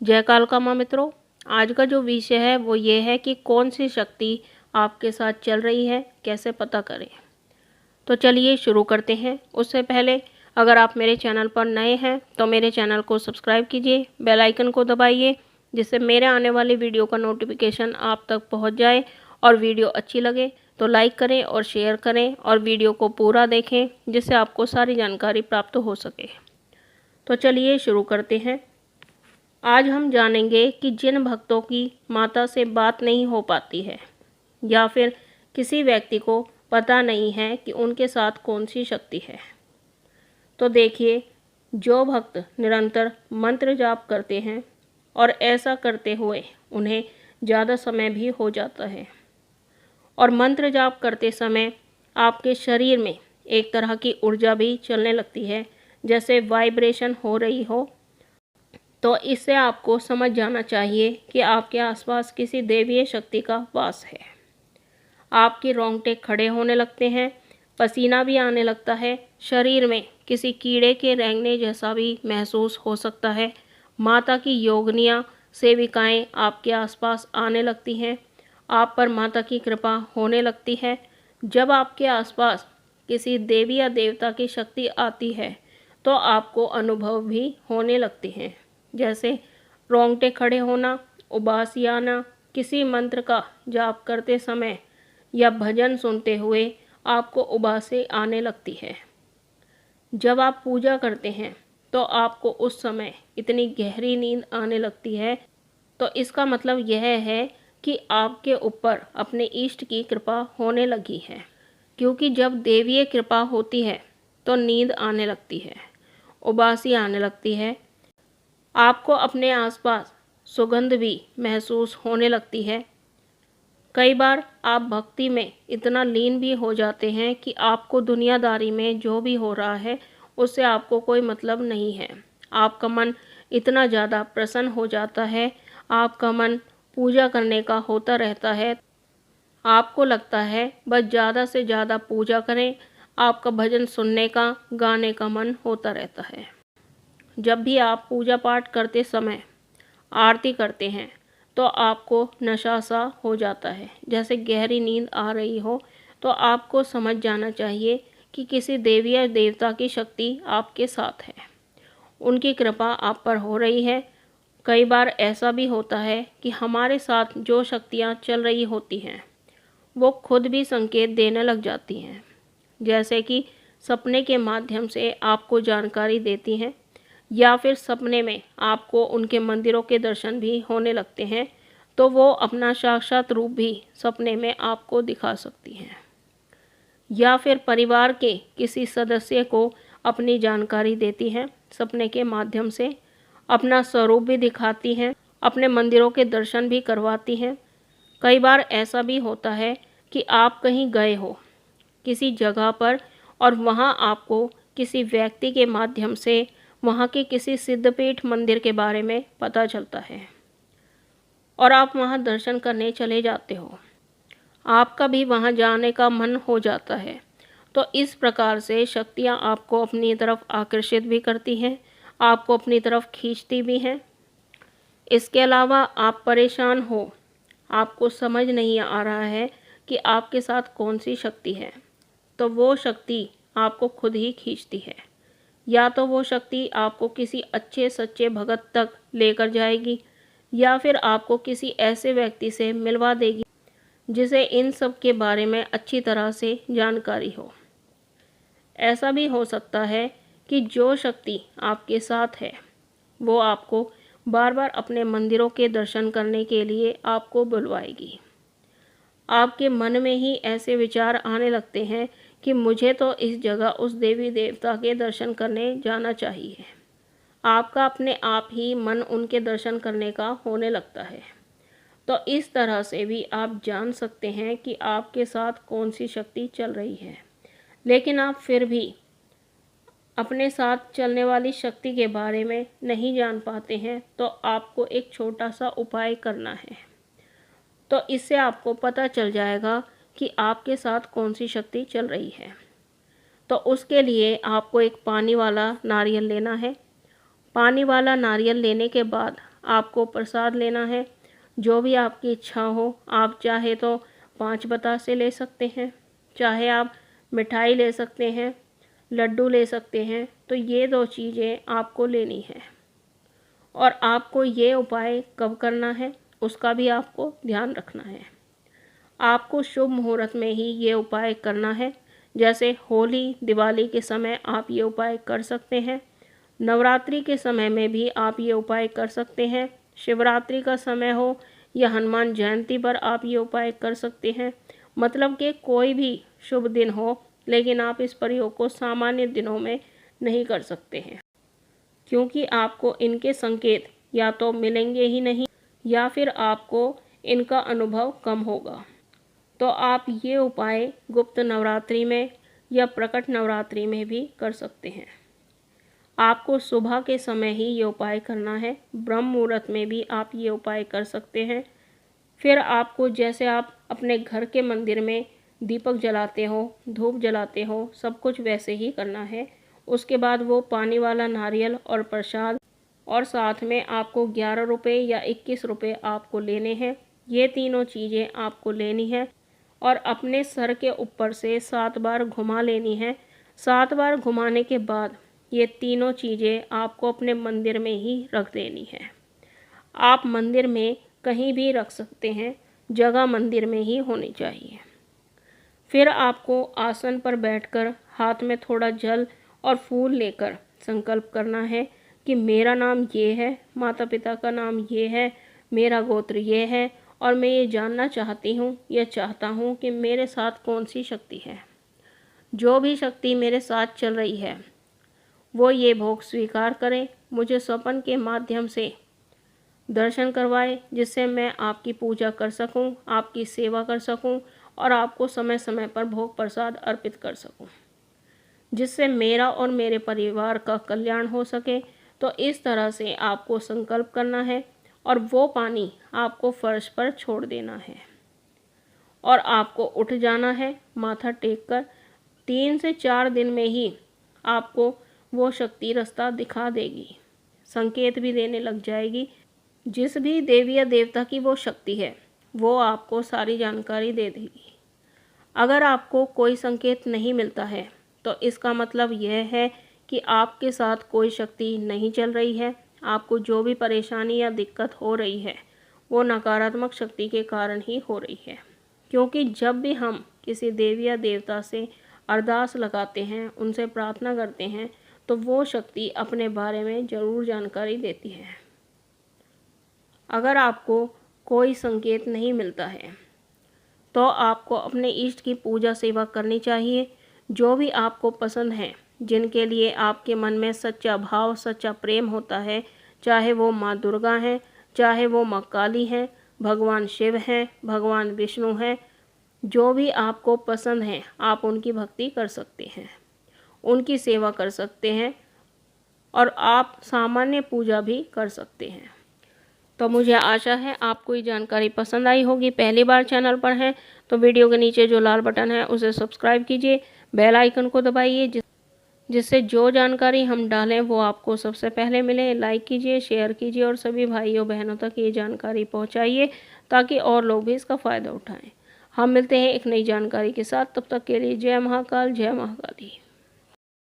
जय कालका माँ मित्रों, आज का जो विषय है वो ये है कि कौन सी शक्ति आपके साथ चल रही है, कैसे पता करें। तो चलिए शुरू करते हैं। उससे पहले अगर आप मेरे चैनल पर नए हैं तो मेरे चैनल को सब्सक्राइब कीजिए, बेल आइकन को दबाइए, जिससे मेरे आने वाली वीडियो का नोटिफिकेशन आप तक पहुंच जाए। और वीडियो अच्छी लगे तो लाइक करें और शेयर करें और वीडियो को पूरा देखें, जिससे आपको सारी जानकारी प्राप्त हो सके। तो चलिए शुरू करते हैं। आज हम जानेंगे कि जिन भक्तों की माता से बात नहीं हो पाती है या फिर किसी व्यक्ति को पता नहीं है कि उनके साथ कौन सी शक्ति है, तो देखिए, जो भक्त निरंतर मंत्र जाप करते हैं और ऐसा करते हुए उन्हें ज़्यादा समय भी हो जाता है, और मंत्र जाप करते समय आपके शरीर में एक तरह की ऊर्जा भी चलने लगती है, जैसे वाइब्रेशन हो रही हो, तो इससे आपको समझ जाना चाहिए कि आपके आसपास किसी दैवीय शक्ति का वास है। आपके रोंगटे खड़े होने लगते हैं, पसीना भी आने लगता है, शरीर में किसी कीड़े के रेंगने जैसा भी महसूस हो सकता है। माता की योगिनियाँ सेविकाएं आपके आसपास आने लगती हैं, आप पर माता की कृपा होने लगती है। जब आपके आसपास किसी देवी या देवता की शक्ति आती है तो आपको अनुभव भी होने लगते हैं, जैसे रोंगटे खड़े होना, उबासी आना, किसी मंत्र का जाप करते समय या भजन सुनते हुए आपको उबासी आने लगती है। जब आप पूजा करते हैं तो आपको उस समय इतनी गहरी नींद आने लगती है, तो इसका मतलब यह है कि आपके ऊपर अपने इष्ट की कृपा होने लगी है, क्योंकि जब देवीय कृपा होती है तो नींद आने लगती है, उबासी आने लगती है, आपको अपने आसपास सुगंध भी महसूस होने लगती है। कई बार आप भक्ति में इतना लीन भी हो जाते हैं कि आपको दुनियादारी में जो भी हो रहा है उससे आपको कोई मतलब नहीं है। आपका मन इतना ज़्यादा प्रसन्न हो जाता है, आपका मन पूजा करने का होता रहता है। आपको लगता है बस ज़्यादा से ज़्यादा पूजा करें, आपका भजन सुनने का, गाने का मन होता रहता है। जब भी आप पूजा पाठ करते समय आरती करते हैं तो आपको नशा सा हो जाता है, जैसे गहरी नींद आ रही हो, तो आपको समझ जाना चाहिए कि किसी देवी या देवता की शक्ति आपके साथ है, उनकी कृपा आप पर हो रही है। कई बार ऐसा भी होता है कि हमारे साथ जो शक्तियाँ चल रही होती हैं वो खुद भी संकेत देने लग जाती हैं, जैसे कि सपने के माध्यम से आपको जानकारी देती हैं, या फिर सपने में आपको उनके मंदिरों के दर्शन भी होने लगते हैं, तो वो अपना साक्षात रूप भी सपने में आपको दिखा सकती हैं। या फिर परिवार के किसी सदस्य को अपनी जानकारी देती हैं, सपने के माध्यम से अपना स्वरूप भी दिखाती हैं, अपने मंदिरों के दर्शन भी करवाती हैं। कई बार ऐसा भी होता है कि आप कहीं गए हो किसी जगह पर, और वहाँ आपको किसी व्यक्ति के माध्यम से वहाँ के किसी सिद्धपीठ मंदिर के बारे में पता चलता है और आप वहाँ दर्शन करने चले जाते हो, आपका भी वहाँ जाने का मन हो जाता है। तो इस प्रकार से शक्तियाँ आपको अपनी तरफ आकर्षित भी करती हैं, आपको अपनी तरफ खींचती भी हैं। इसके अलावा आप परेशान हो, आपको समझ नहीं आ रहा है कि आपके साथ कौन सी शक्ति है, तो वो शक्ति आपको खुद ही खींचती है। या तो वो शक्ति आपको किसी अच्छे सच्चे भगत तक लेकर जाएगी, या फिर आपको किसी ऐसे व्यक्ति से मिलवा देगी जिसे इन सब के बारे में अच्छी तरह से जानकारी हो। ऐसा भी हो सकता है कि जो शक्ति आपके साथ है वो आपको बार बार अपने मंदिरों के दर्शन करने के लिए आपको बुलवाएगी। आपके मन में ही ऐसे विचार आने लगते हैं कि मुझे तो इस जगह उस देवी देवता के दर्शन करने जाना चाहिए। आपका अपने आप ही मन उनके दर्शन करने का होने लगता है। तो इस तरह से भी आप जान सकते हैं कि आपके साथ कौन सी शक्ति चल रही है। लेकिन आप फिर भी अपने साथ चलने वाली शक्ति के बारे में नहीं जान पाते हैं, तो आपको एक छोटा सा उपाय करना है। तो इससे आपको पता चल जाएगा कि आपके साथ कौन सी शक्ति चल रही है। तो उसके लिए आपको एक पानी वाला नारियल लेना है। पानी वाला नारियल लेने के बाद आपको प्रसाद लेना है, जो भी आपकी इच्छा हो। आप चाहे तो 5 बतासे ले सकते हैं, चाहे आप मिठाई ले सकते हैं, लड्डू ले सकते हैं। तो ये 2 चीज़ें आपको लेनी है। और आपको ये उपाय कब करना है उसका भी आपको ध्यान रखना है। आपको शुभ मुहूर्त में ही ये उपाय करना है। जैसे होली, दिवाली के समय आप ये उपाय कर सकते हैं। नवरात्रि के समय में भी आप ये उपाय कर सकते हैं। शिवरात्रि का समय हो या हनुमान जयंती पर आप ये उपाय कर सकते हैं। मतलब कि कोई भी शुभ दिन हो, लेकिन आप इस प्रयोग को सामान्य दिनों में नहीं कर सकते हैं, क्योंकि आपको इनके संकेत या तो मिलेंगे ही नहीं या फिर आपको इनका अनुभव कम होगा। तो आप ये उपाय गुप्त नवरात्रि में या प्रकट नवरात्रि में भी कर सकते हैं। आपको सुबह के समय ही ये उपाय करना है। ब्रह्म मुहूर्त में भी आप ये उपाय कर सकते हैं। फिर आपको, जैसे आप अपने घर के मंदिर में दीपक जलाते हो, धूप जलाते हो, सब कुछ वैसे ही करना है। उसके बाद वो पानी वाला नारियल और प्रसाद, और साथ में आपको 11 रुपये या 21 रुपये आपको लेने हैं। ये तीनों चीज़ें आपको लेनी है और अपने सर के ऊपर से 7 बार घुमा लेनी है। 7 बार घुमाने के बाद ये तीनों चीज़ें आपको अपने मंदिर में ही रख देनी है। आप मंदिर में कहीं भी रख सकते हैं, जगह मंदिर में ही होनी चाहिए। फिर आपको आसन पर बैठकर हाथ में थोड़ा जल और फूल लेकर संकल्प करना है कि मेरा नाम ये है, माता पिता का नाम ये है, मेरा गोत्र ये है और मैं ये जानना चाहती हूँ या चाहता हूँ कि मेरे साथ कौन सी शक्ति है। जो भी शक्ति मेरे साथ चल रही है वो ये भोग स्वीकार करें, मुझे स्वप्न के माध्यम से दर्शन करवाए, जिससे मैं आपकी पूजा कर सकूं, आपकी सेवा कर सकूं और आपको समय समय पर भोग प्रसाद अर्पित कर सकूं, जिससे मेरा और मेरे परिवार का कल्याण हो सके। तो इस तरह से आपको संकल्प करना है और वो पानी आपको फर्श पर छोड़ देना है और आपको उठ जाना है माथा टेक कर। 3 से 4 दिन में ही आपको वो शक्ति रास्ता दिखा देगी, संकेत भी देने लग जाएगी। जिस भी देवी या देवता की वो शक्ति है वो आपको सारी जानकारी दे देगी। अगर आपको कोई संकेत नहीं मिलता है तो इसका मतलब यह है कि आपके साथ कोई शक्ति नहीं चल रही है। आपको जो भी परेशानी या दिक्कत हो रही है वो नकारात्मक शक्ति के कारण ही हो रही है, क्योंकि जब भी हम किसी देवी या देवता से अरदास लगाते हैं, उनसे प्रार्थना करते हैं, तो वो शक्ति अपने बारे में ज़रूर जानकारी देती है। अगर आपको कोई संकेत नहीं मिलता है तो आपको अपने इष्ट की पूजा सेवा करनी चाहिए। जो भी आपको पसंद है, जिनके लिए आपके मन में सच्चा भाव, सच्चा प्रेम होता है, चाहे वो माँ दुर्गा हैं, चाहे वो माँ काली हैं, भगवान शिव हैं, भगवान विष्णु हैं, जो भी आपको पसंद है आप उनकी भक्ति कर सकते हैं, उनकी सेवा कर सकते हैं और आप सामान्य पूजा भी कर सकते हैं। तो मुझे आशा है आपको ये जानकारी पसंद आई होगी। पहली बार चैनल पर हैं तो वीडियो के नीचे जो लाल बटन है उसे सब्सक्राइब कीजिए, बेल आइकन को दबाइए, जिससे जो जानकारी हम डालें वो आपको सबसे पहले मिले। लाइक कीजिए, शेयर कीजिए और सभी भाइयों बहनों तक ये जानकारी पहुंचाइए ताकि और लोग भी इसका फ़ायदा उठाएं। हम मिलते हैं एक नई जानकारी के साथ, तब तक के लिए जय महाकाल, जय महाकाली।